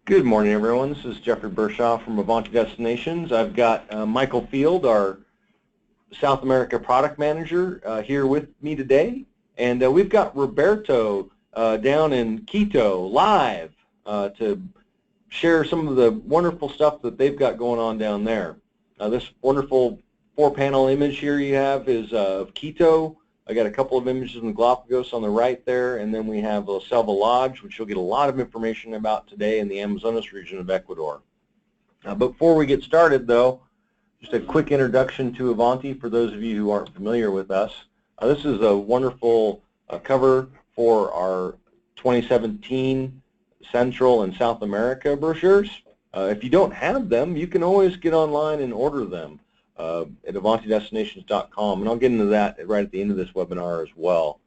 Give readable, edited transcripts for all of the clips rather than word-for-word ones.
Good morning, everyone. This is Jeffrey Bershaw from Avanti Destinations. I've got Michael Field, our South America product manager, here with me today. And we've got Roberto down in Quito live to share some of the wonderful stuff that they've got going on down there. This wonderful 4-panel image here you have is of Quito. I got a couple of images of the Galapagos on the right there, and then we have La Selva Lodge, which you'll get a lot of information about today in the Amazonas region of Ecuador. Before we get started, though, just a quick introduction to Avanti for those of you who aren't familiar with us. This is a wonderful cover for our 2017 Central and South America brochures. If you don't have them, you can always get online and order them at avantidestinations.com, and I'll get into that right at the end of this webinar as well.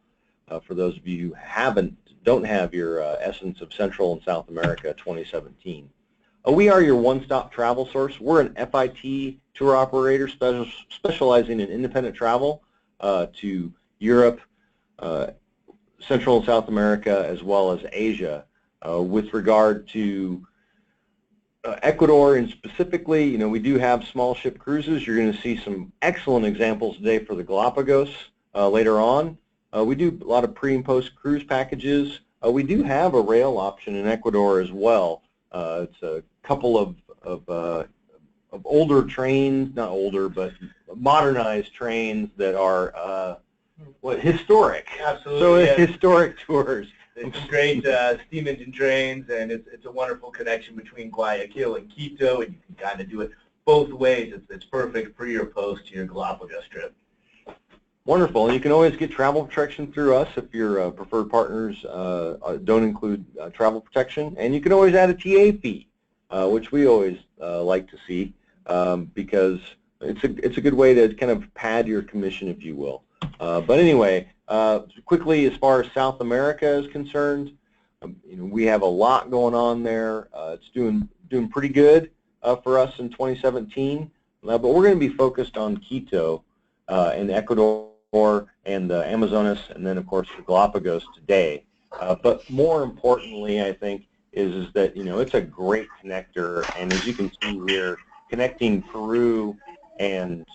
For those of you who don't have your Essence of Central and South America 2017. We are your one-stop travel source. We're an FIT tour operator specializing in independent travel to Europe, Central and South America, as well as Asia. With regard to Ecuador, and specifically, we do have small ship cruises. You're going to see some excellent examples today for the Galapagos later on. We do a lot of pre and post cruise packages. We do have a rail option in Ecuador as well. It's a couple of older trains, not older, but modernized trains that are historic. Absolutely. So it's historic tours. It's some great steam engine trains, and it's a wonderful connection between Guayaquil and Quito, and you can kind of do it both ways. It's perfect pre or post to your Galapagos trip. Wonderful. And you can always get travel protection through us if your preferred partners don't include travel protection. And you can always add a TA fee, which we always like to see because it's a good way to kind of pad your commission, if you will. But anyway, quickly, as far as South America is concerned, we have a lot going on there. It's doing pretty good for us in 2017. But we're going to be focused on Quito and Ecuador and the Amazonas, and then of course the Galapagos today. But more importantly, I think, is that it's a great connector, and as you can see here, connecting Peru and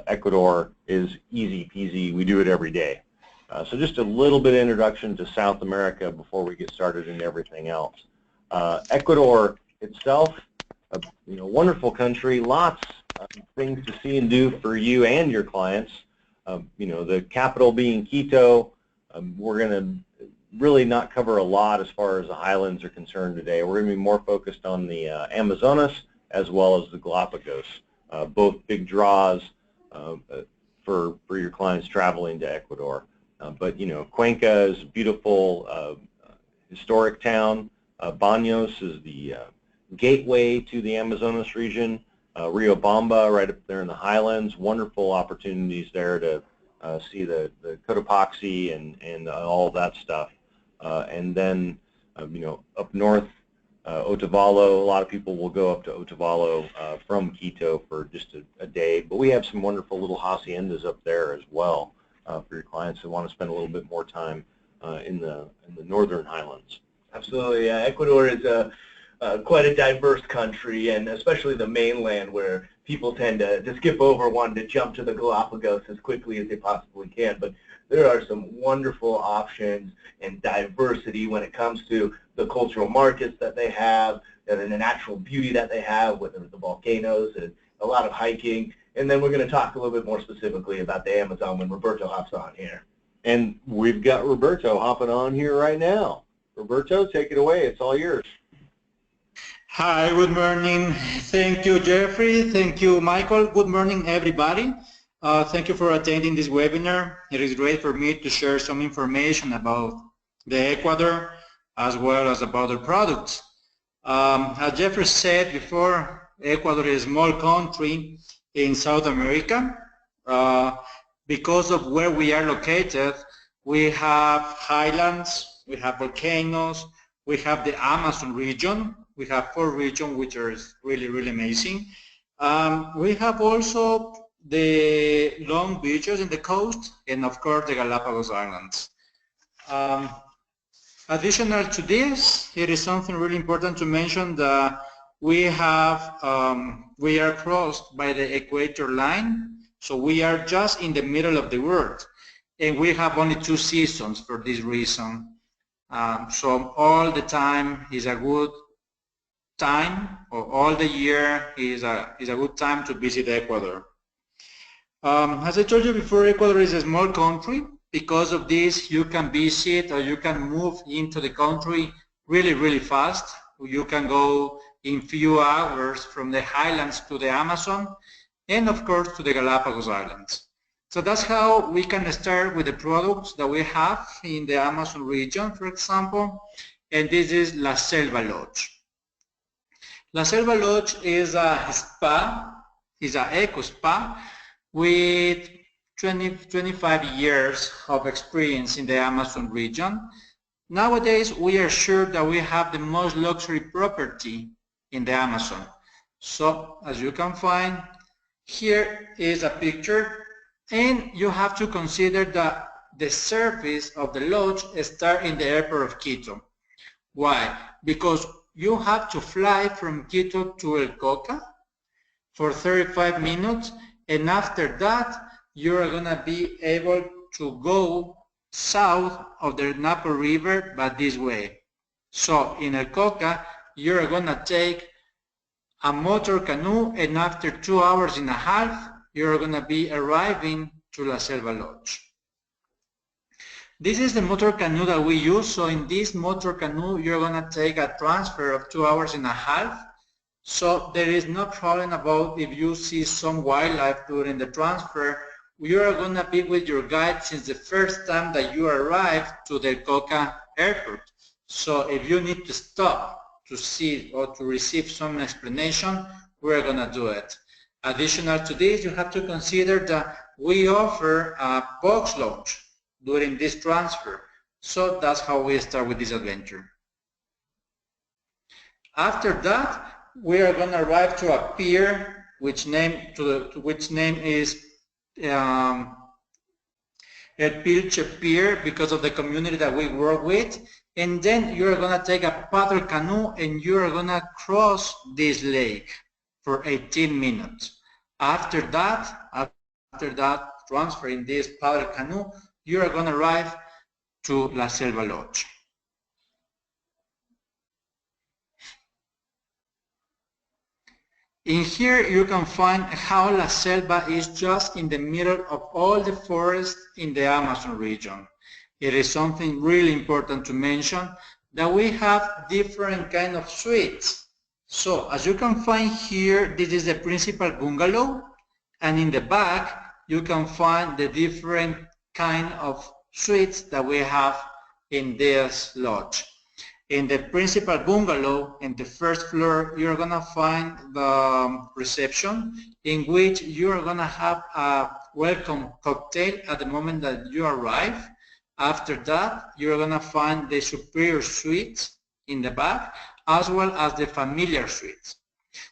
Ecuador is easy peasy. We do it every day. So just a little bit of introduction to South America before we get started into everything else. Ecuador itself, a wonderful country, lots of things to see and do for you and your clients. The capital being Quito. We're going to really not cover a lot as far as the highlands are concerned today. We're going to be more focused on the Amazonas as well as the Galapagos. Both big draws for your clients traveling to Ecuador. But Cuenca is a beautiful historic town. Baños is the gateway to the Amazonas region. Riobamba, right up there in the highlands. Wonderful opportunities there to see the Cotopaxi and all of that stuff. And then up north, Otavalo, a lot of people will go up to Otavalo from Quito for just a day, but we have some wonderful little haciendas up there as well for your clients who want to spend a little bit more time in the northern highlands. Absolutely. Yeah. Ecuador is quite a diverse country, and especially the mainland, where people tend to skip over wanting to jump to the Galapagos as quickly as they possibly can. But there are some wonderful options and diversity when it comes to the cultural markets that they have, and the natural beauty that they have, whether it's the volcanoes and a lot of hiking. And then we're going to talk a little bit more specifically about the Amazon when Roberto hops on here. And we've got Roberto hopping on here right now. Roberto, take it away. It's all yours. Hi, good morning. Thank you, Jeffrey. Thank you, Michael. Good morning, everybody. Thank you for attending this webinar. It is great for me to share some information about the Ecuador as well as about the products. As Jeffrey said before, Ecuador is a small country in South America. Because of where we are located, we have highlands, we have volcanoes, we have the Amazon region. We have 4 regions, which are really, really amazing. We have also the long beaches in the coast, and of course the Galapagos Islands. Additional to this, it is something really important to mention that we are crossed by the equator line, so we are just in the middle of the world, and we have only 2 seasons for this reason. So all the time is a good time, or all the year is a good time to visit Ecuador. As I told you before, Ecuador is a small country. Because of this, you can visit or you can move into the country really, really fast. You can go in few hours from the highlands to the Amazon and of course to the Galapagos Islands. So that's how we can start with the products that we have in the Amazon region, for example, and this is La Selva Lodge. La Selva Lodge is a spa, is an eco spa with 25 years of experience in the Amazon region. Nowadays, we are sure that we have the most luxury property in the Amazon. So, as you can find, here is a picture, and you have to consider that the service of the lodge starts in the airport of Quito. Why? Because you have to fly from Quito to El Coca for 35 minutes, and after that, you're going to be able to go south of the Napo River, but this way. So in El Coca, you're going to take a motor canoe, and after 2 hours and a half, you're going to be arriving to La Selva Lodge. This is the motor canoe that we use. So in this motor canoe, you're going to take a transfer of 2 hours and a half. So there is no problem about if you see some wildlife during the transfer. You are going to be with your guide since the first time that you arrive to the Coca airport. So if you need to stop to see or to receive some explanation, we're going to do it. Additional to this, you have to consider that we offer a box lounge during this transfer. So that's how we start with this adventure. After that, we are going to arrive to a pier, which name is El Pilche Pier, because of the community that we work with, and then you're going to take a paddle canoe and you're going to cross this lake for 18 minutes. After that transfer in this paddle canoe, you're going to arrive to La Selva Lodge. In here you can find how La Selva is just in the middle of all the forests in the Amazon region. It is something really important to mention that we have different kind of suites. So as you can find here, this is the principal bungalow, and in the back you can find the different kind of suites that we have in this lodge. In the principal bungalow, in the first floor, you're going to find the reception, in which you're going to have a welcome cocktail at the moment that you arrive. After that, you're going to find the superior suites in the back, as well as the familiar suites.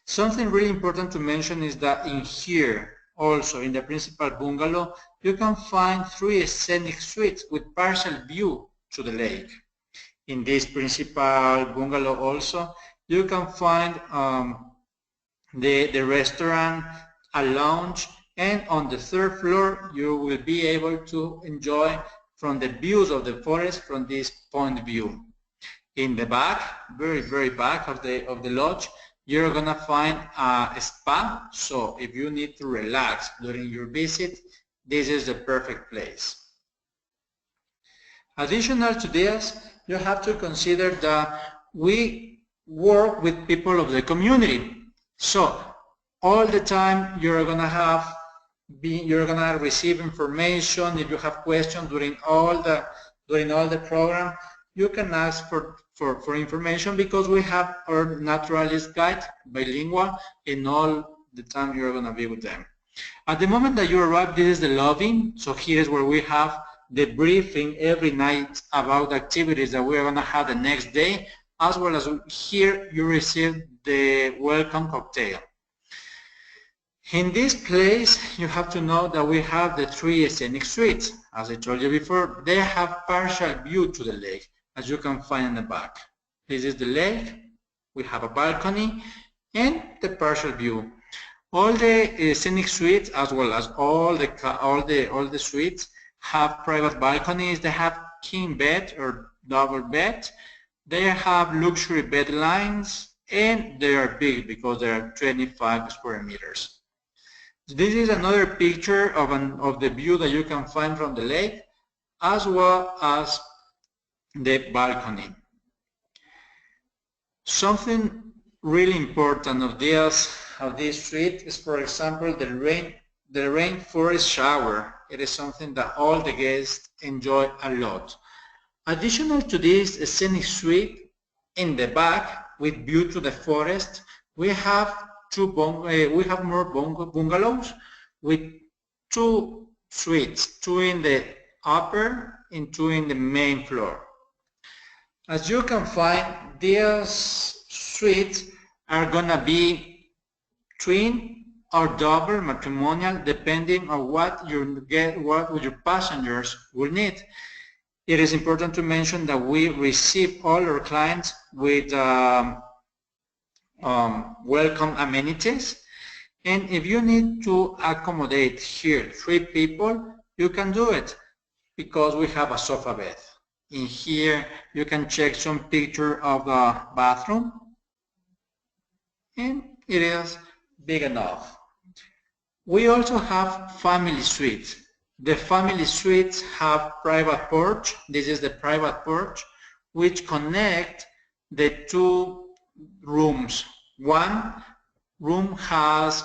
Something really important to mention is that in here, also in the principal bungalow, you can find 3 scenic suites with partial view to the lake. In this principal bungalow also, you can find the restaurant, a lounge, and on the 3rd floor you will be able to enjoy from the views of the forest from this point of view. In the back, very back of the lodge, you're gonna find a spa. So if you need to relax during your visit, this is the perfect place. Additional to this, you have to consider that we work with people of the community. So all the time you're gonna receive information. If you have questions during all the program, you can ask for information, because we have our naturalist guide, bilingual, and all the time you're gonna be with them. At the moment that you arrive, this is the lobby. So here is where we have the briefing every night about the activities that we are going to have the next day, as well as here you receive the welcome cocktail. In this place, you have to know that we have the 3 scenic suites. As I told you before, they have partial view to the lake. as you can find in the back. This is the lake. We have a balcony and the partial view. All the scenic suites, as well as all the suites, have private balconies. They have king bed or double bed. They have luxury bed lines, and they are big because they are 25 square meters. This is another picture of the view that you can find from the lake, as well as the balcony. Something really important of this suite is, for example, the rainforest shower. It is something that all the guests enjoy a lot. Additional to this scenic suite, in the back with view to the forest, we have more bungalows with 2 suites, 2 in the upper and 2 in the main floor. As you can find, these suites are gonna be twin or double matrimonial, depending on what your passengers will need. It is important to mention that we receive all our clients with welcome amenities, and if you need to accommodate here 3 people, you can do it because we have a sofa bed. In here you can check some picture of the bathroom, and it is big enough. We also have family suites. The family suites have private porch. This is the private porch, which connect the 2 rooms. One room has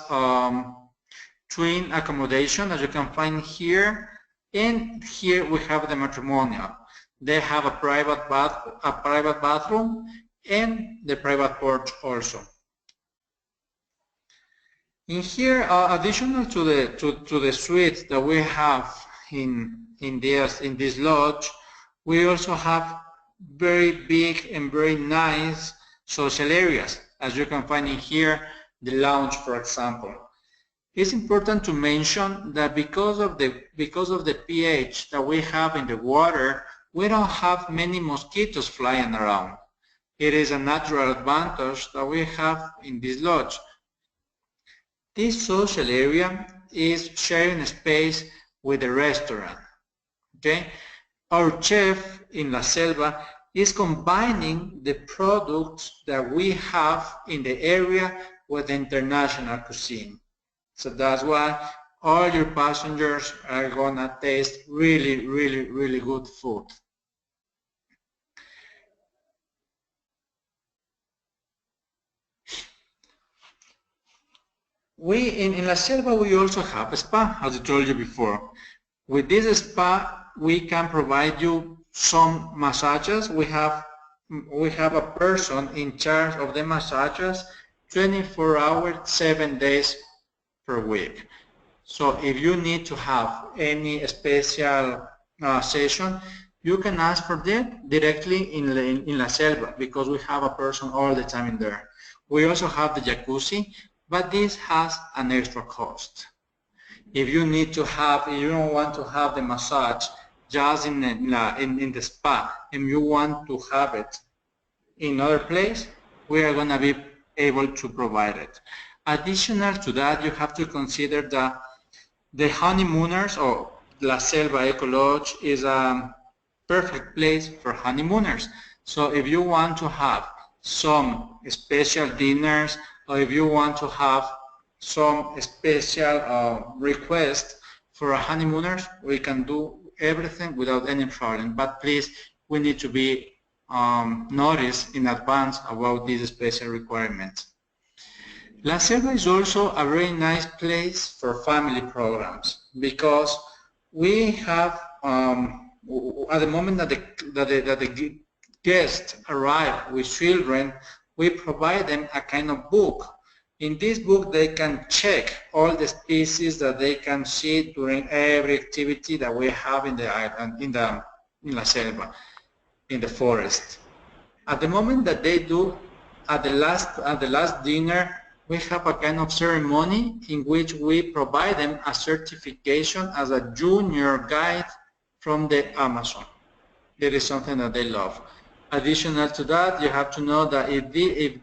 twin accommodation, as you can find here, and here we have the matrimonial. They have a private bathroom and the private porch also. In here, additional to the suites that we have in this lodge, we also have very big and very nice social areas, as you can find in here, the lounge, for example. It's important to mention that because of the pH that we have in the water, we don't have many mosquitoes flying around. It is a natural advantage that we have in this lodge. This social area is sharing space with the restaurant. Okay? Our chef in La Selva is combining the products that we have in the area with international cuisine. So that's why all your passengers are gonna taste really, really, really good food. In La Selva, we also have a spa, as I told you before. With this spa, we can provide you some massages. We have a person in charge of the massages 24 hours, 7 days per week. So if you need to have any special session, you can ask for that directly in La Selva, because we have a person all the time in there. We also have the jacuzzi, but this has an extra cost. If you don't want to have the massage just in the spa, and you want to have it in other place, we are going to be able to provide it. Additional to that, you have to consider that the honeymooners, or La Selva Eco Lodge, is a perfect place for honeymooners. So if you want to have some special dinners, or if you want to have some special request for a honeymooners, we can do everything without any problem. But please, we need to be noticed in advance about these special requirements. La Selva is also a very nice place for family programs, because we have, at the moment that the guests arrive with children, we provide them a kind of book. In this book, they can check all the species that they can see during every activity that we have in the island, in La Selva, in the forest. At the moment that they do, at the last dinner, we have a kind of ceremony in which we provide them a certification as a junior guide from the Amazon. It is something that they love. Additional to that, you have to know that if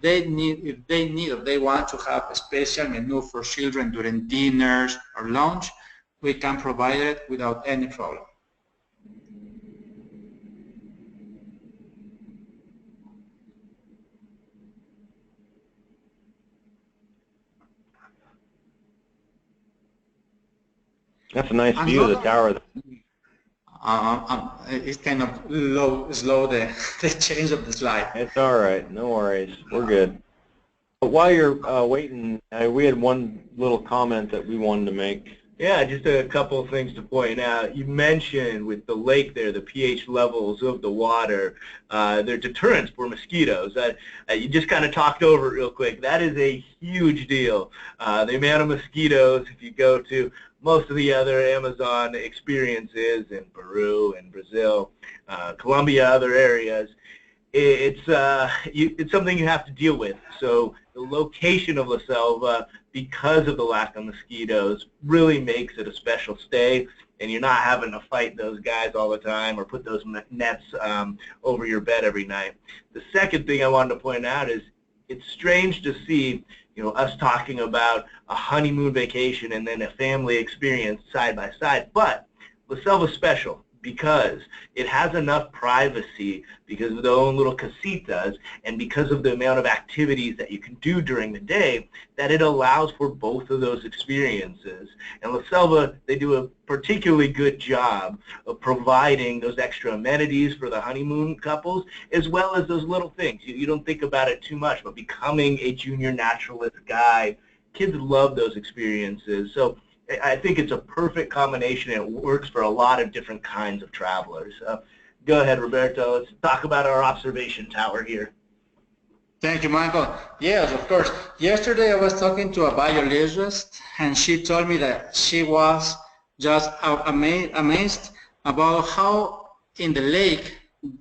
they want to have a special menu for children during dinners or lunch, we can provide it without any problem. That's a nice view of the tower. It's kind of slow the change of the slide. It's all right. No worries. We're good. But while you're waiting, we had one little comment that we wanted to make. Yeah, just a couple of things to point out. You mentioned with the lake there, the pH levels of the water, they're deterrents for mosquitoes. You just kind of talked over it real quick. That is a huge deal. The amount of mosquitoes, if you go to most of the other Amazon experiences in Peru and Brazil, Colombia, other areas, it's something you have to deal with. So the location of La Selva, because of the lack of mosquitoes, really makes it a special stay, and you're not having to fight those guys all the time or put those nets over your bed every night. The second thing I wanted to point out is it's strange to see, you know, us talking about a honeymoon vacation and then a family experience side by side, but La Selva's special because it has enough privacy because of their own little casitas and because of the amount of activities that you can do during the day that it allows for both of those experiences. And La Selva, they do a particularly good job of providing those extra amenities for the honeymoon couples as well as those little things. You don't think about it too much, but becoming a junior naturalist guide, kids love those experiences. So I think it's a perfect combination. It works for a lot of different kinds of travelers. Go ahead, Roberto. Let's talk about our observation tower here. Thank you, Michael. Yes, of course. Yesterday I was talking to a biologist, and she told me that she was just amazed about how in the lake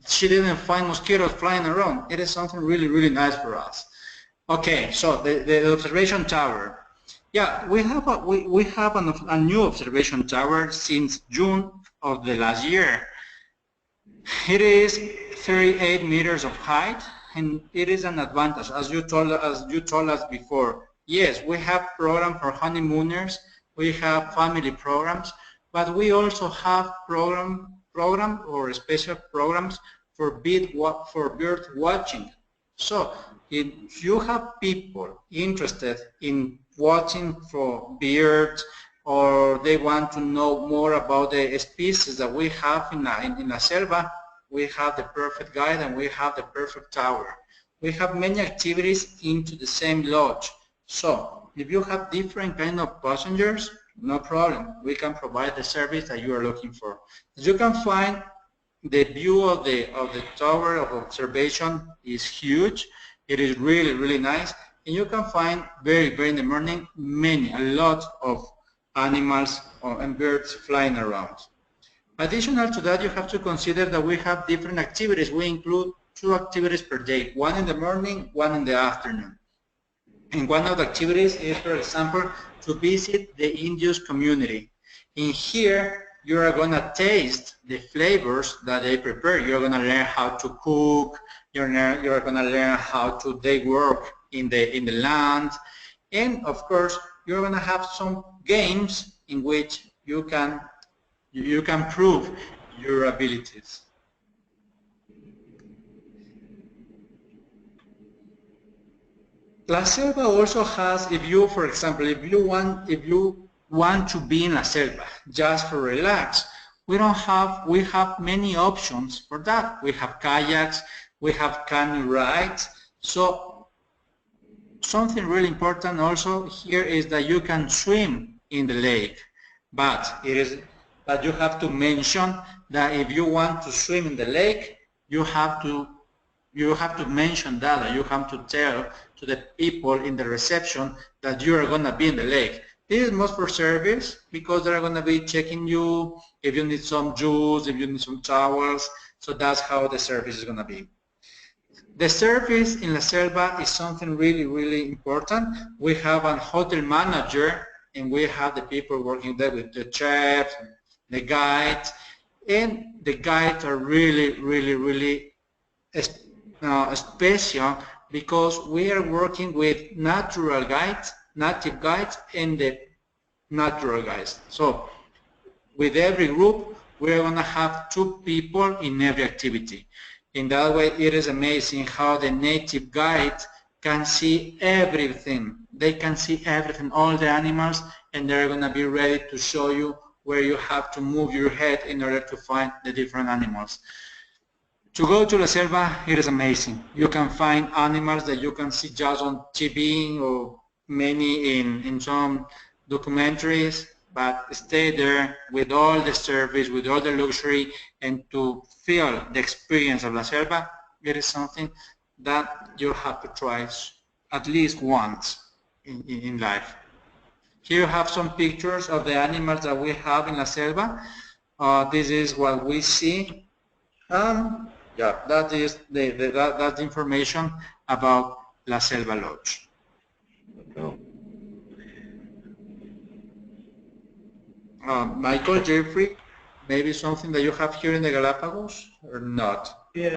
she didn't find mosquitoes flying around. It is something really, really nice for us. Okay, so the observation tower. Yeah, we have a new observation tower since June of the last year. It is 38 meters of height, and it is an advantage, as you told us before. Yes, we have program for honeymooners, we have family programs, but we also have program or special programs for bird watching. So if you have people interested in watching for birds, or they want to know more about the species that we have in La Selva, we have the perfect guide and we have the perfect tower. We have many activities into the same lodge. So if you have different kind of passengers, no problem. We can provide the service that you are looking for. As you can find, the view of the tower of observation is huge. It is really, really nice. And you can find very in the morning, a lot of animals and birds flying around. Additional to that, you have to consider that we have different activities. We include 2 activities per day, one in the morning, one in the afternoon. And one of the activities is, for example, to visit the Indios community. In here, you are going to taste the flavors that they prepare. You're going to learn how to cook. You're going to learn how they work in the land, and of course you're going to have some games in which you can prove your abilities. La Selva also has, if you want to be in La Selva just for relax, we have many options for that. We have kayaks, we have canoe rides. So something really important also here is that you can swim in the lake, but you have to mention that if you want to swim in the lake, you have to mention that you have to tell to the people in the reception that you are going to be in the lake. This is most for service because they're going to be checking you if you need some juice, if you need some towels. So that's how the service is going to be. The service in La Selva is something really, really important. We have a hotel manager, and we have the people working there with the chefs, the guides, and the guides are really, really, really special because we are working with natural guides, native guides, and the natural guides. So with every group, we're going to have 2 people in every activity. In that way, it is amazing how the native guides can see everything. They can see everything, all the animals, and they're going to be ready to show you where you have to move your head in order to find the different animals. To go to La Selva, it is amazing. You can find animals that you can see just on TV or many in some documentaries, but stay there with all the service, with all the luxury, and to feel the experience of La Selva, it is something that you have to try at least once in life. Here you have some pictures of the animals that we have in La Selva. This is what we see. Yeah, that is that's information about La Selva Lodge. Oh. Michael, Jeffrey, maybe something that you have here in the Galapagos or not? Yeah.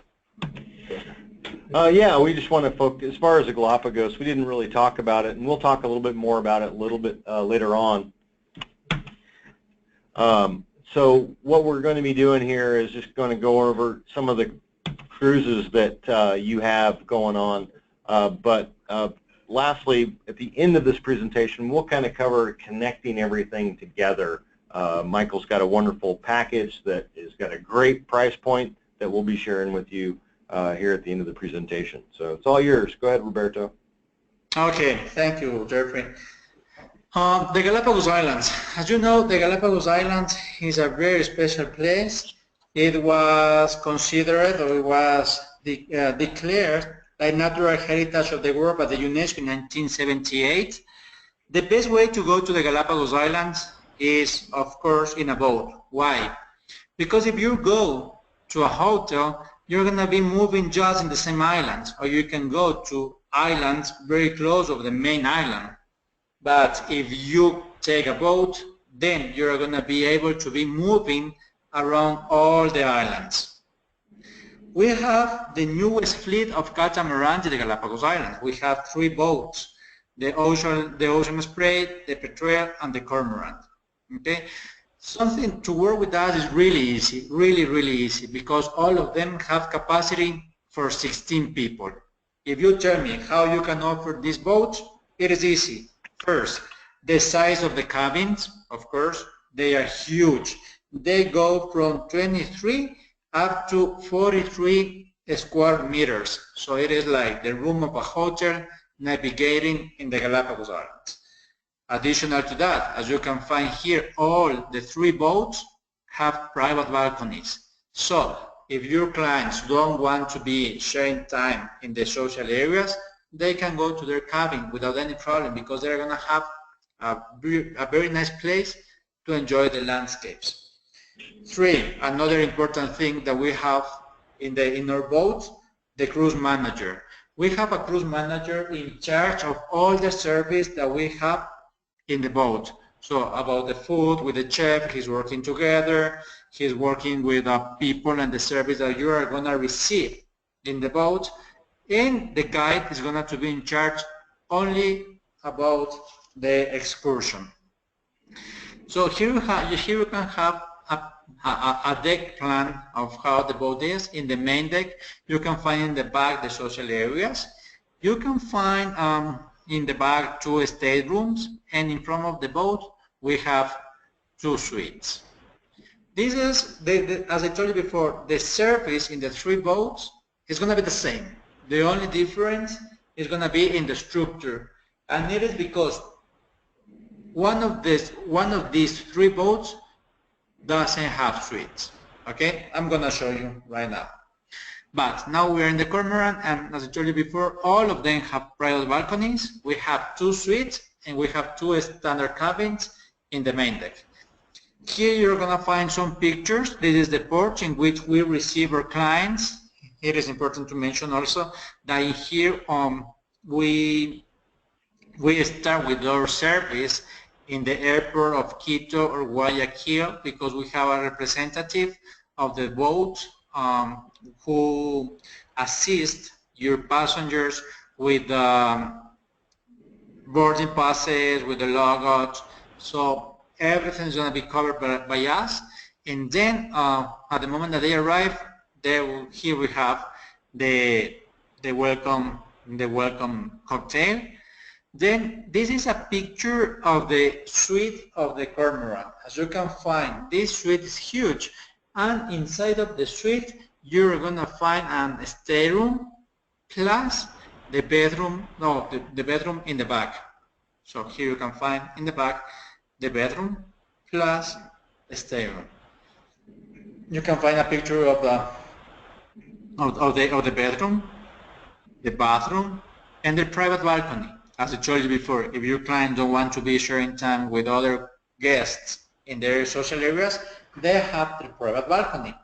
Yeah, we just want to focus, as far as the Galapagos, we didn't really talk about it, and we'll talk a little bit more about it a little bit later on. So what we're going to be doing here is just going to go over some of the cruises that you have going on. But lastly, at the end of this presentation, we'll kind of cover connecting everything together. Michael's got a wonderful package that has got a great price point that we'll be sharing with you here at the end of the presentation. So it's all yours. Go ahead, Roberto. Okay, thank you, Jeffrey. The Galapagos Islands. As you know, the Galapagos Islands is a very special place. It was considered, or it was declared like Natural Heritage of the World by the UNESCO in 1978. The best way to go to the Galapagos Islands is, of course, in a boat. Why? Because if you go to a hotel, you're going to be moving just in the same islands, or you can go to islands very close of the main island. But if you take a boat, then you're going to be able to be moving around all the islands. We have the newest fleet of catamarans in the Galapagos Islands. We have 3 boats, the Ocean Spray, the Petrel, and the Cormorant. Okay? Something to work with that is really easy, really easy, because all of them have capacity for 16 people. If you tell me how you can offer these boats, it is easy. First, the size of the cabins, of course, they are huge. They go from 23 up to 43 square meters. So it is like the room of a hotel navigating in the Galapagos Islands. Additional to that, as you can find here, all the 3 boats have private balconies. So if your clients don't want to be sharing time in the social areas, they can go to their cabin without any problem, because they're going to have a very nice place to enjoy the landscapes. 3, another important thing that we have in our boats, the cruise manager. We have a cruise manager in charge of all the service that we have in the boat. So about the food, with the chef, he's working together, he's working with people and the service that you are going to receive in the boat, and the guide is going to be in charge only about the excursion. So here you can have a deck plan of how the boat is. In the main deck, you can find in the back the social areas. You can find in the back 2 staterooms, and in front of the boat we have 2 suites. This is, as I told you before, the service in the 3 boats is going to be the same. The only difference is going to be in the structure, and it is because one of these 3 boats doesn't have suites. Okay, I'm going to show you right now. But now we're in the Cormorant, and as I told you before, all of them have private balconies. We have 2 suites, and we have 2 standard cabins in the main deck. Here you're going to find some pictures. This is the porch in which we receive our clients. It is important to mention also that in here we start with our service in the airport of Quito or Guayaquil, because we have a representative of the boat who assist your passengers with boarding passes, with the logouts. So everything is going to be covered by us. And then at the moment that they arrive, here we have the welcome cocktail. Then this is a picture of the suite of the cormorant. As you can find, this suite is huge, and inside of the suite you're gonna find a stateroom plus the bedroom. No, the bedroom in the back. So here you can find in the back the bedroom plus the stateroom. You can find a picture of the bedroom, the bathroom, and the private balcony. As I told you before, if your client don't want to be sharing time with other guests in their social areas, they have the private balcony.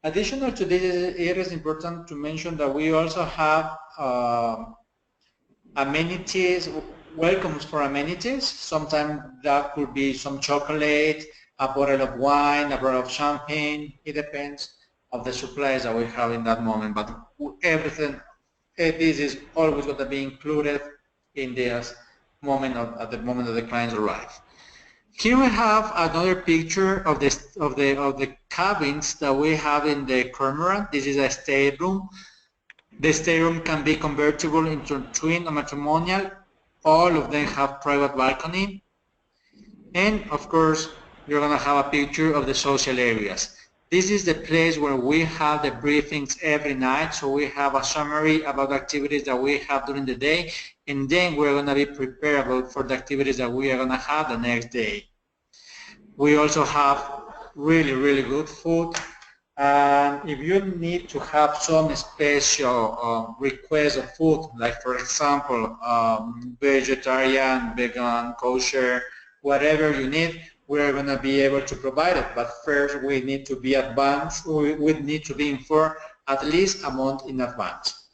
Additional to this, it is important to mention that we also have amenities, welcomes for amenities. Sometimes that could be some chocolate, a bottle of wine, a bottle of champagne. It depends of the supplies that we have in that moment, but everything, this is always going to be included in this moment at the moment that the clients arrive. Here we have another picture of the cabins that we have in the cormorant. This is a stateroom. The stateroom can be convertible into twin or matrimonial. All of them have private balcony. And of course, you're going to have a picture of the social areas. This is the place where we have the briefings every night, so we have a summary about the activities that we have during the day, and then we're going to be prepared for the activities that we are going to have the next day. We also have really good food, and if you need to have some special requests of food, like for example vegetarian, vegan, kosher, whatever you need, we're going to be able to provide it. But first we need to be advanced, we need to be informed at least a month in advance.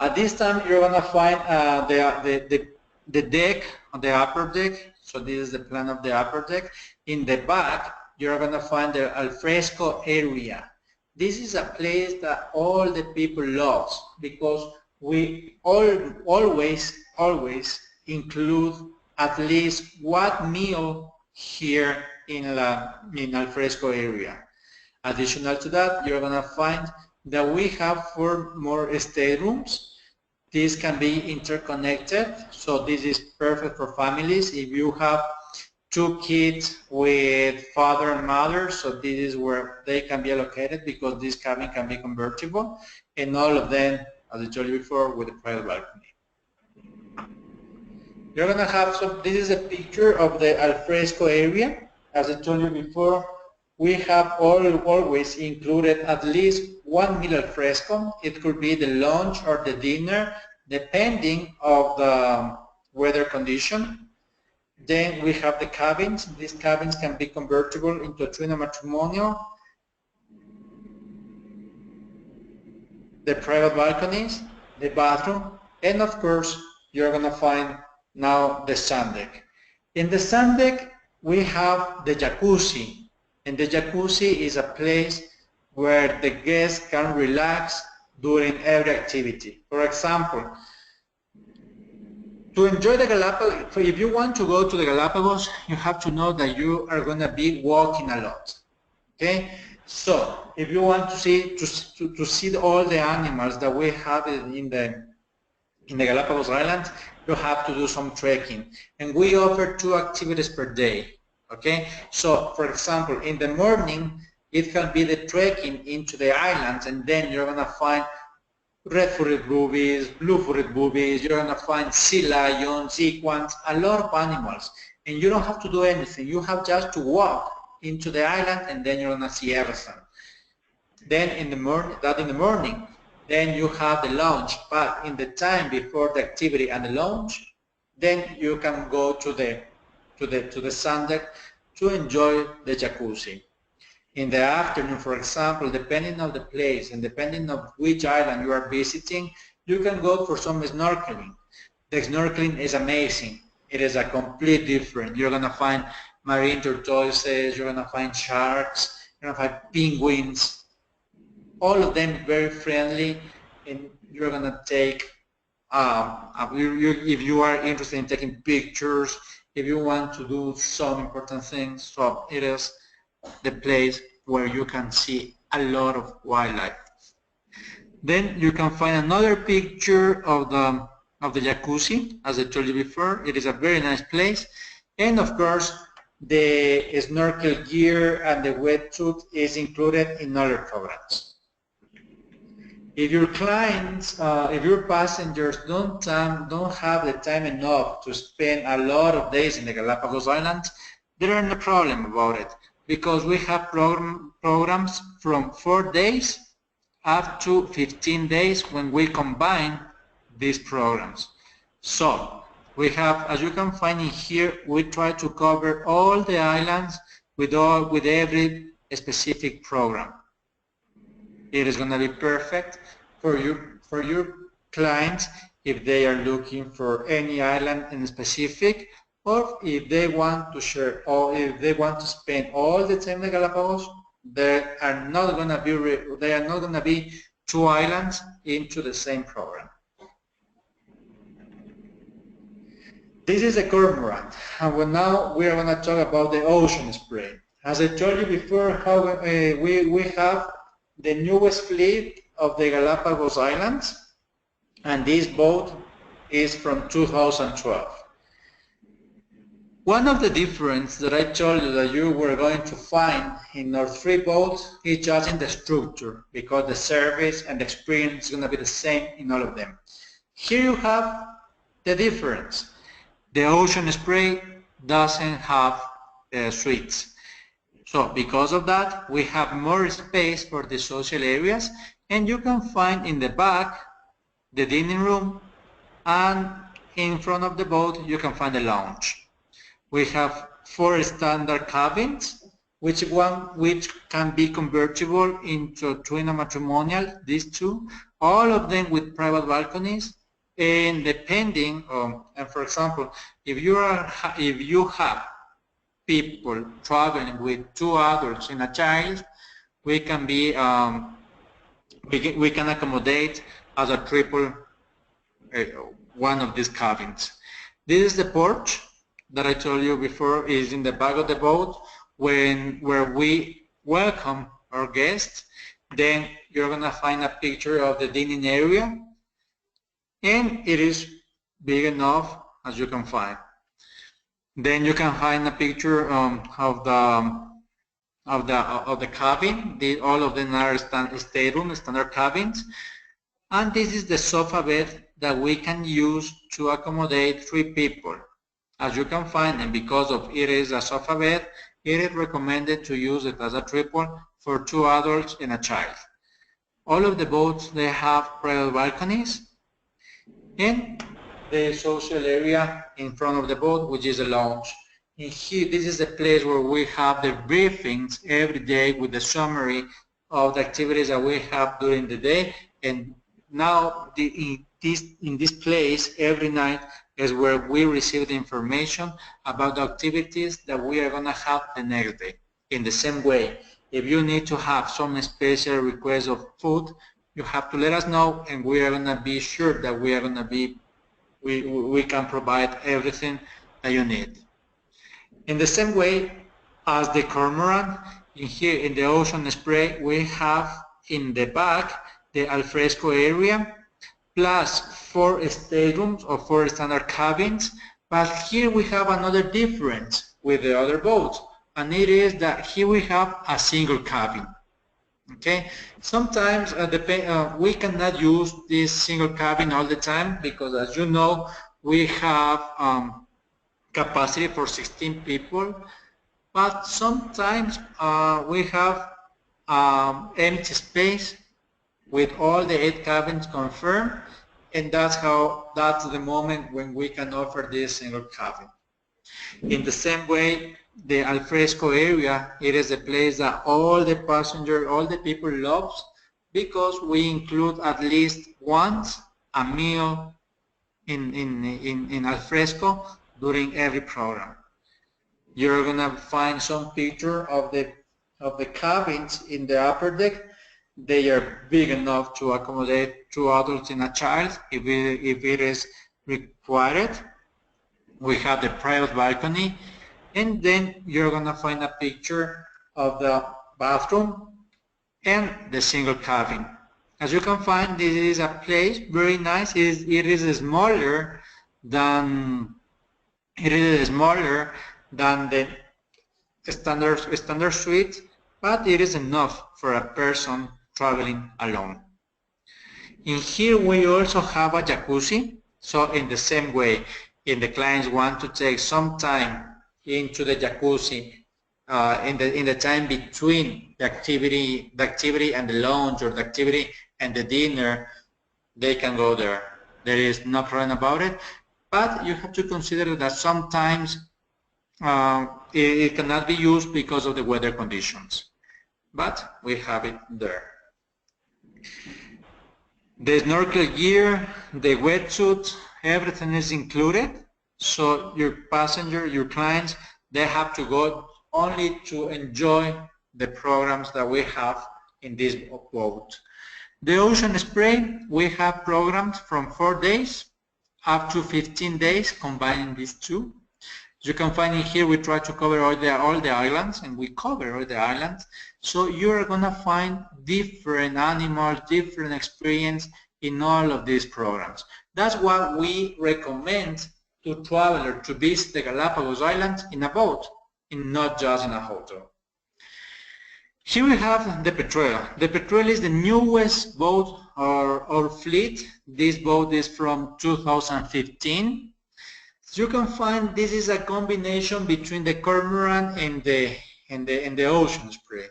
At this time you're going to find the deck, the upper deck. So this is the plan of the upper deck. In the back you're going to find the alfresco area. This is a place that all the people love, because we always include at least one meal here in alfresco area. Additional to that, you're going to find that we have 4 more staterooms. These can be interconnected, so this is perfect for families. If you have 2 kids with father and mother, so this is where they can be allocated, because this cabin can be convertible, and all of them, as I told you before, with a private balcony. You're going to have this is a picture of the alfresco area. As I told you before, we have always included at least 1 meal alfresco. It could be the lunch or the dinner, depending of the weather condition. Then we have the cabins. These cabins can be convertible into twin or matrimonial. The private balconies, the bathroom, and of course, you're going to find now the sun deck. In the sun deck, we have the jacuzzi, and the jacuzzi is a place where the guests can relax during every activity. For example, to enjoy the Galapagos, if you want to go to the Galapagos, you have to know that you are going to be walking a lot. Okay, so if you want to see all the animals that we have in the Galapagos Islands, you have to do some trekking, and we offer 2 activities per day. Okay, so for example, in the morning it can be the trekking into the islands, and then you're going to find red-footed boobies, blue-footed boobies, you're going to find sea lions, equans, a lot of animals, and you don't have to do anything. You have just to walk into the island, and then you're going to see everything. Then in the morning, then you have the lunch, but in the time before the activity and the lunch, then you can go to the sun deck to enjoy the jacuzzi. In the afternoon, for example, depending on the place and depending on which island you are visiting, you can go for some snorkeling. The snorkeling is amazing. It is a complete different. You're going to find marine tortoises, you're going to find sharks, you're going to find penguins, all of them very friendly, and you're gonna take, if you are interested in taking pictures, if you want to do some important things, so it is the place where you can see a lot of wildlife. Then you can find another picture of the jacuzzi, as I told you before. It is a very nice place, and of course the snorkel gear and the wetsuit is included in other programs. If your clients, if your passengers don't have the time enough to spend a lot of days in the Galapagos Islands, there are no problem about it, because we have programs from 4 days up to 15 days when we combine these programs. So we have, as you can find in here, we try to cover all the islands with every specific program. It is going to be perfect for your clients if they are looking for any island in specific, or if they want to share, or if they want to spend all the time in the Galapagos. There are not going to be 2 islands into the same program. This is a cormorant, and now we are going to talk about the ocean spray. As I told you before, how we have the newest fleet of the Galapagos Islands, and this boat is from 2012. One of the differences that I told you that you were going to find in our 3 boats is just in the structure, because the service and the experience is going to be the same in all of them. Here you have the difference. The ocean spray doesn't have suites. So because of that, we have more space for the social areas, and you can find in the back the dining room, and in front of the boat you can find the lounge. We have 4 standard cabins, which can be convertible into twin or matrimonial, these 2, all of them with private balconies. And depending on, and for example, if you have people traveling with 2 adults and a child, we can accommodate as a triple one of these cabins. This is the porch that I told you before, is in the back of the boat where we welcome our guests. Then you're going to find a picture of the dining area, and it is big enough as you can find. Then you can find a picture of the cabin. All of them are stateroom, standard cabins, and this is the sofa bed that we can use to accommodate 3 people. As you can find, and because of it is a sofa bed, it is recommended to use it as a triple for 2 adults and a child. All of the boats, they have private balconies, and the social area in front of the boat, which is a lounge. In here, this is the place where we have the briefings every day with the summary of the activities that we have during the day. And now in this place, every night is where we receive the information about the activities that we are going to have the next day. In the same way, if you need to have some special request of food, you have to let us know, and we are going to be sure that we are going to be, we can provide everything that you need. In the same way as the cormorant, in here in the ocean spray, we have in the back the alfresco area, plus 4 staterooms or 4 standard cabins. But here we have another difference with the other boats, and it is that here we have a single cabin. Okay, sometimes we cannot use this single cabin all the time, because as you know, we have capacity for 16 people, but sometimes we have empty space with all the 8 cabins confirmed, and that's the moment when we can offer this single cabin. In the same way, the alfresco area, it is a place that all the passengers, all the people love, because we include at least once a meal in alfresco during every program. You're gonna find some picture of the cabins in the upper deck, They are big enough to accommodate 2 adults and a child if it is required. We have the private balcony, and then you're going to find a picture of the bathroom and the single cabin. As you can find, this is a place very nice. It is smaller than the standard suite, but it is enough for a person traveling alone. In here we also have a jacuzzi. So in the same way, if the clients want to take some time into the jacuzzi in the time between the activity and the lunch, or the activity and the dinner, they can go there. There is no problem about it. But you have to consider that sometimes it cannot be used because of the weather conditions. But we have it there. The snorkel gear, the wetsuit, everything is included. So your passenger, your clients, they have to go only to enjoy the programs that we have in this boat. The ocean spray, we have programs from 4 days up to 15 days, combining these two. As you can find in here, we try to cover all the islands, and we cover all the islands. So you're going to find different animals, different experience in all of these programs. That's why we recommend to travelers to visit the Galapagos Islands in a boat, and not just in a hotel. Here we have the Petrel. The Petrel is the newest boat or fleet. This boat is from 2015. As you can find, this is a combination between the cormorant and the ocean spray.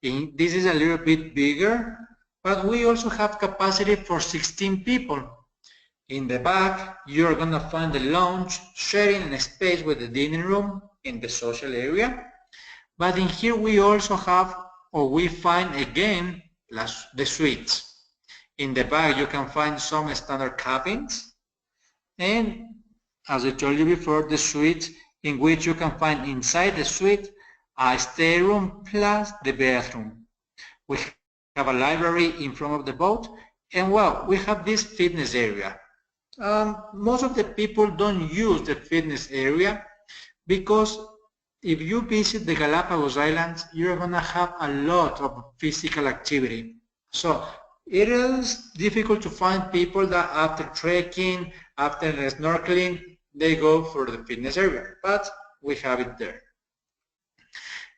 This is a little bit bigger, but we also have capacity for 16 people. In the back, you're going to find the lounge, sharing a space with the dining room in the social area. But in here we also have, or we find again, the suites. In the back you can find some standard cabins, and as I told you before, the suites in which you can find inside the suite a stateroom plus the bathroom. We have a library in front of the boat, and well, we have this fitness area. Most of the people don't use the fitness area because if you visit the Galapagos Islands, you're going to have a lot of physical activity. So it is difficult to find people that after trekking, after snorkeling, they go for the fitness area, but we have it there.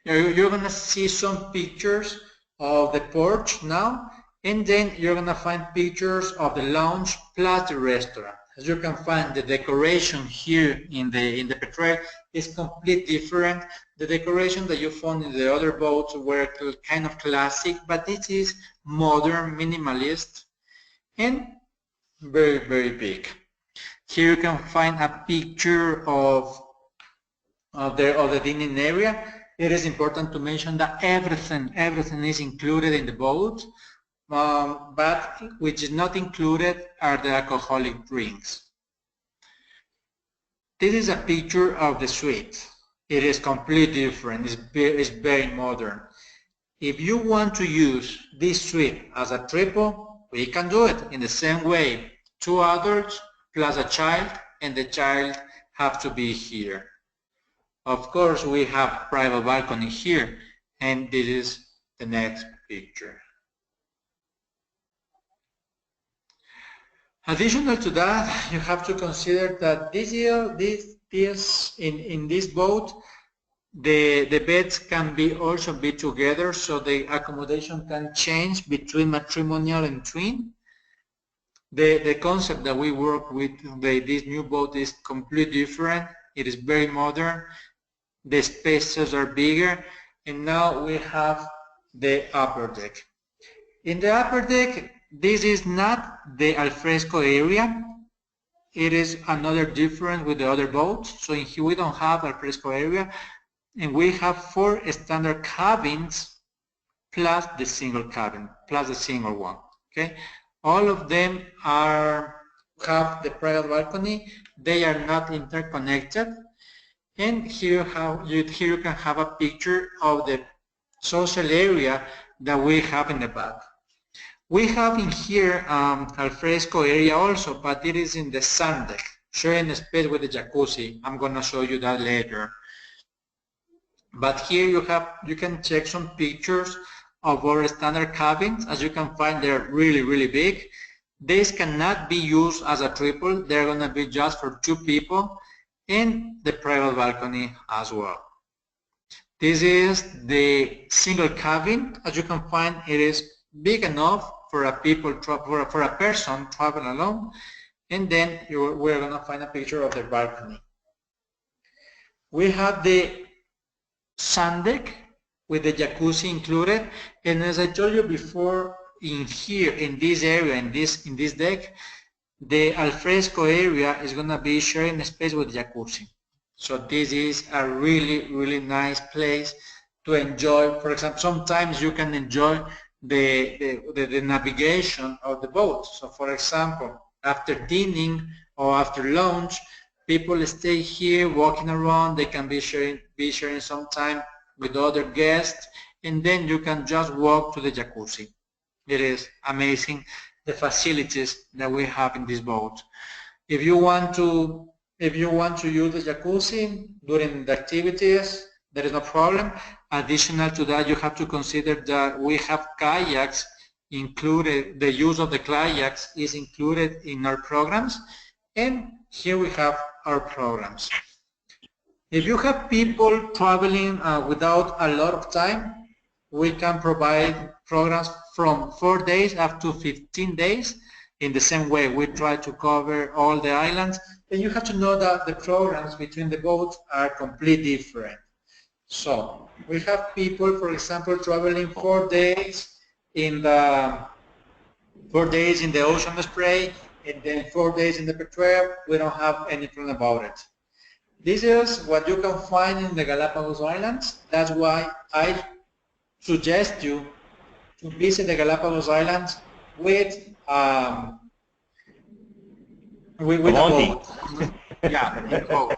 You're going to see some pictures of the porch now, and then you're going to find pictures of the lounge plus the restaurant. As you can find, the decoration here in the Petrel is completely different. The decoration that you found in the other boats were kind of classic, but this is modern, minimalist, and very, very big. Here you can find a picture of the dining area. It is important to mention that everything is included in the boat, but which is not included are the alcoholic drinks. This is a picture of the suite. It is completely different. It's very modern. If you want to use this suite as a triple, we can do it in the same way. 2 adults plus a child, and the child have to be here. Of course, we have private balcony here, and this is the next picture. Additional to that, you have to consider that in this boat, the beds can also be together, so the accommodation can change between matrimonial and twin. The concept that we work with this new boat is completely different. It is very modern. The spaces are bigger, and now we have the upper deck. In the upper deck, this is not the alfresco area. It is another difference with the other boats. So in here we don't have alfresco area, and we have 4 standard cabins plus the single cabin, plus the single one. Okay, all of them have the private balcony. They are not interconnected. And here you can have a picture of the social area that we have in the back. We have in here alfresco area also, but it is in the sun deck, sharing the space with the jacuzzi. I'm going to show you that later. But here you can check some pictures of our standard cabins. As you can find, they're really, really big. These cannot be used as a triple. They're going to be just for 2 people, and the private balcony as well. This is the single cabin. As you can find, it is big enough for a person traveling alone. And then we're going to find a picture of the balcony. We have the sun deck with the jacuzzi included, and as I told you before, in here, in this area, in this deck, the alfresco area is going to be sharing space with jacuzzi. So this is a really, really nice place to enjoy. For example, sometimes you can enjoy the navigation of the boat. So for example, after dining or after lunch, people stay here walking around. They can be sharing some time with other guests, and then you can just walk to the jacuzzi. It is amazing, the facilities that we have in this boat. If you want to use the jacuzzi during the activities, there is no problem. Additional to that, you have to consider that we have kayaks included. The use of the kayaks is included in our programs, and here we have our programs. If you have people traveling without a lot of time, we can provide programs from 4 days up to 15 days. In the same way, we try to cover all the islands. And you have to know that the programs between the boats are completely different. So we have people, for example, traveling 4 days in the 4 days in the ocean spray, and then 4 days in the petrol. We don't have anything about it. This is what you can find in the Galapagos Islands. That's why I suggest you to visit the Galapagos Islands with a boat. Yeah, in a boat.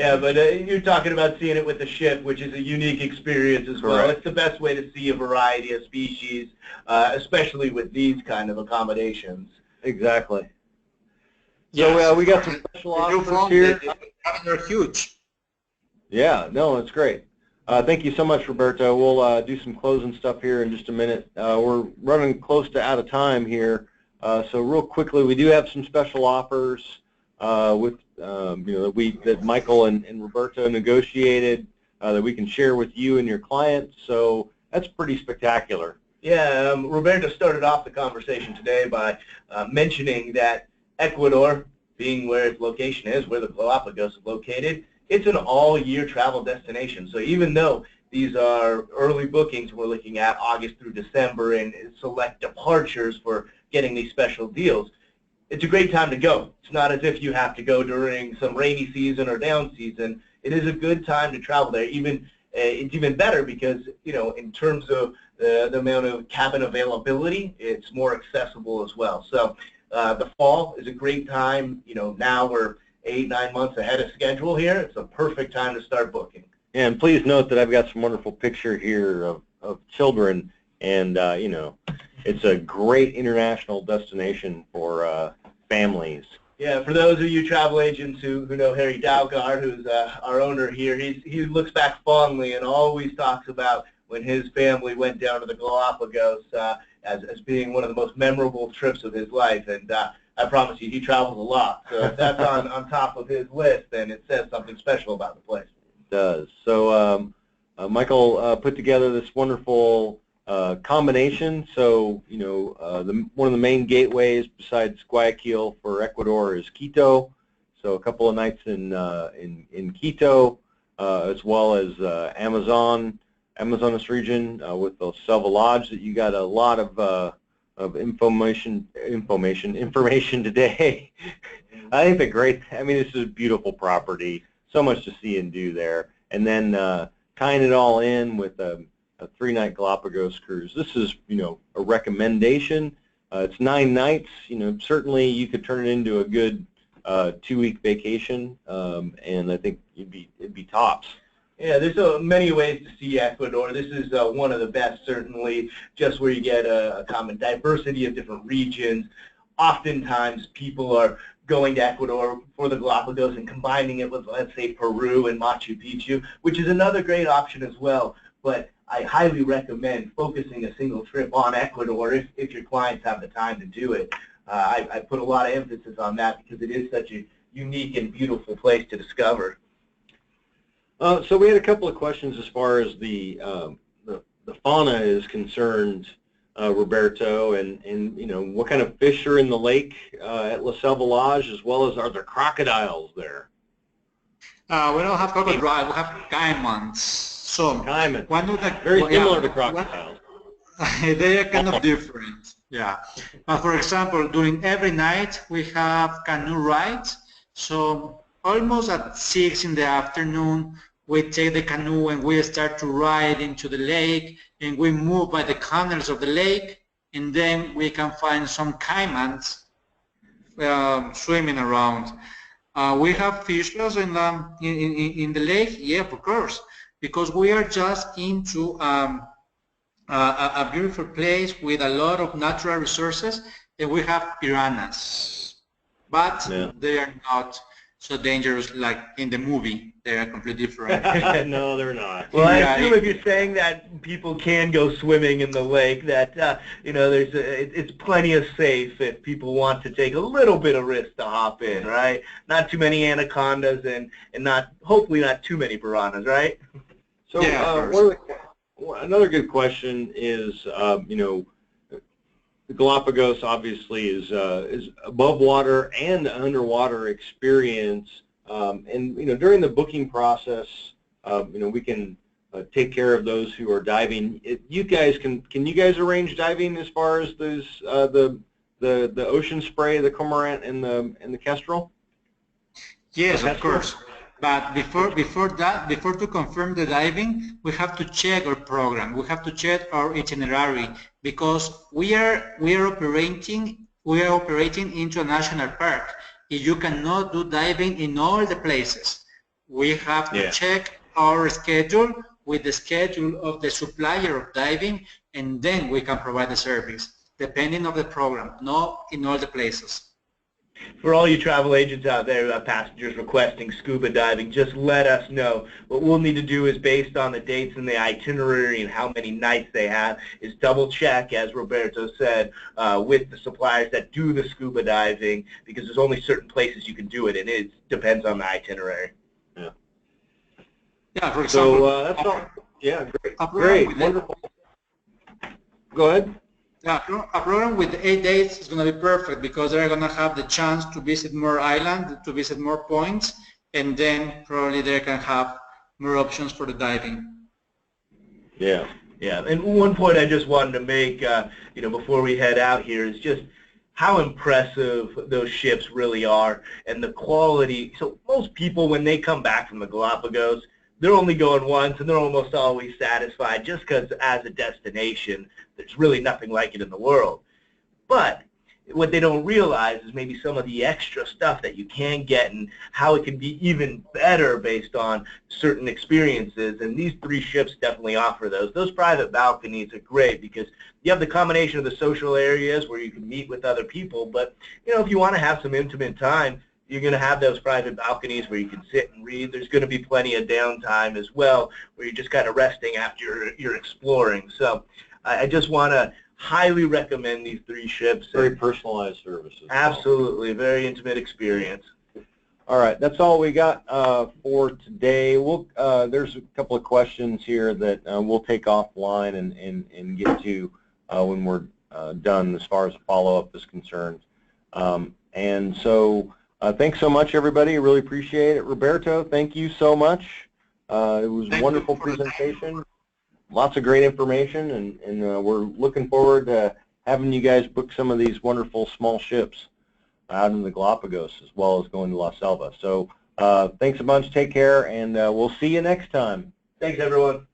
Yeah, but you're talking about seeing it with the ship, which is a unique experience as well. It's the best way to see a variety of species, especially with these kind of accommodations. Exactly. Yeah, so we got some special offers here. They're huge. Yeah, no, it's great. Thank you so much, Roberto. We'll do some closing stuff here in just a minute. We're running close to out of time here. So real quickly, we do have some special offers with that Michael and Roberto negotiated that we can share with you and your clients. So that's pretty spectacular. Yeah, Roberto started off the conversation today by mentioning that Ecuador, being where its location is, where the Galapagos is located, it's an all-year travel destination. So even though these are early bookings, we're looking at August through December and select departures for getting these special deals, it's a great time to go. It's not as if you have to go during some rainy season or down season. It is a good time to travel there. It's even better because, in terms of the amount of cabin availability, it's more accessible as well. So the fall is a great time. Now we're 8-9 months ahead of schedule here. It's a perfect time to start booking. And please note that I've got some wonderful picture here of children, and it's a great international destination for families. Yeah, for those of you travel agents who know Harry Dalgard, who's our owner here, he looks back fondly and always talks about when his family went down to the Galapagos as being one of the most memorable trips of his life. And I promise you, he travels a lot. So if that's on top of his list, then it says something special about the place. It does. So Michael put together this wonderful combination. So one of the main gateways besides Guayaquil for Ecuador is Quito. So a couple of nights in Quito, as well as Amazonas region with the Selva Lodge that you got a lot of information today. I think this is a beautiful property, so much to see and do there. And then tying it all in with a 3-night Galapagos cruise. This is, a recommendation. It's 9 nights. Certainly you could turn it into a good 2-week vacation, and I think it'd be tops. Yeah, there's many ways to see Ecuador. This is one of the best, certainly, just where you get a common diversity of different regions. Oftentimes, people are going to Ecuador for the Galapagos and combining it with, let's say, Peru and Machu Picchu, which is another great option as well. But I highly recommend focusing a single trip on Ecuador if your clients have the time to do it. I put a lot of emphasis on that because it is such a unique and beautiful place to discover. So we had a couple of questions as far as the fauna is concerned, Roberto, and you know, what kind of fish are in the lake at La Selva Lodge, as well as are there crocodiles there? We don't have crocodiles, we have caimans. So Caimans. one of the Very similar to crocodiles. They are kind of different, yeah. For example, during every night we have canoe rides. So almost at 6 in the afternoon, we take the canoe and we start to ride into the lake, and we move by the canals of the lake, and then we can find some caimans swimming around. We have fishes in the lake, yeah, of course, because we are just into a beautiful place with a lot of natural resources, and we have piranhas, but they are not so dangerous like in the movie. They are completely different. No, they're not. Well, I assume if you're saying that people can go swimming in the lake, that you know, it's plenty of safe if people want to take a little bit of risk to hop in, right? Not too many anacondas and hopefully not too many piranhas, right? So another good question is, you know, the Galapagos obviously is above water and underwater experience, and you know, during the booking process, you know, we can take care of those who are diving. You guys can you guys arrange diving as far as those the ocean spray, the cormorant, and the kestrel? Yes, of course. But before to confirm the diving, we have to check our program. We have to check our itinerary, because we are operating into a national park. You cannot do diving in all the places. We have to check our schedule with the schedule of the supplier of diving, and then we can provide the service, depending on the program, not in all the places. For all you travel agents out there who have passengers requesting scuba diving, just let us know. What we'll need to do is, based on the dates and the itinerary and how many nights they have, is double check, as Roberto said, with the suppliers that do the scuba diving, because there's only certain places you can do it, and it depends on the itinerary. Yeah. Yeah, for example. So that's all. Yeah, great, wonderful. Go ahead. Yeah, a program with 8 days is going to be perfect, because they're going to have the chance to visit more islands, to visit more points, and then probably they can have more options for the diving. Yeah, yeah. And one point I just wanted to make, you know, before we head out here, is just how impressive those ships really are, and the quality. So most people, when they come back from the Galapagos, they're only going once, and they're almost always satisfied, just because as a destination, there's really nothing like it in the world. But what they don't realize is maybe some of the extra stuff that you can get, and how it can be even better based on certain experiences. And these 3 ships definitely offer those. Those private balconies are great, because you have the combination of the social areas where you can meet with other people. But you know, if you want to have some intimate time, you're going to have those private balconies where you can sit and read. There's going to be plenty of downtime as well, where you're just kind of resting after you're exploring. So I just want to highly recommend these 3 ships. Very personalized services. Absolutely, very intimate experience. All right, that's all we got for today. There's a couple of questions here that we'll take offline and get to when we're done, as far as follow-up is concerned. And so thanks so much, everybody. I really appreciate it. Roberto, thank you so much. It was a wonderful presentation. Lots of great information, and we're looking forward to having you guys book some of these wonderful small ships out in the Galapagos, as well as going to La Selva. So thanks a bunch. Take care, and we'll see you next time. Thanks, everyone.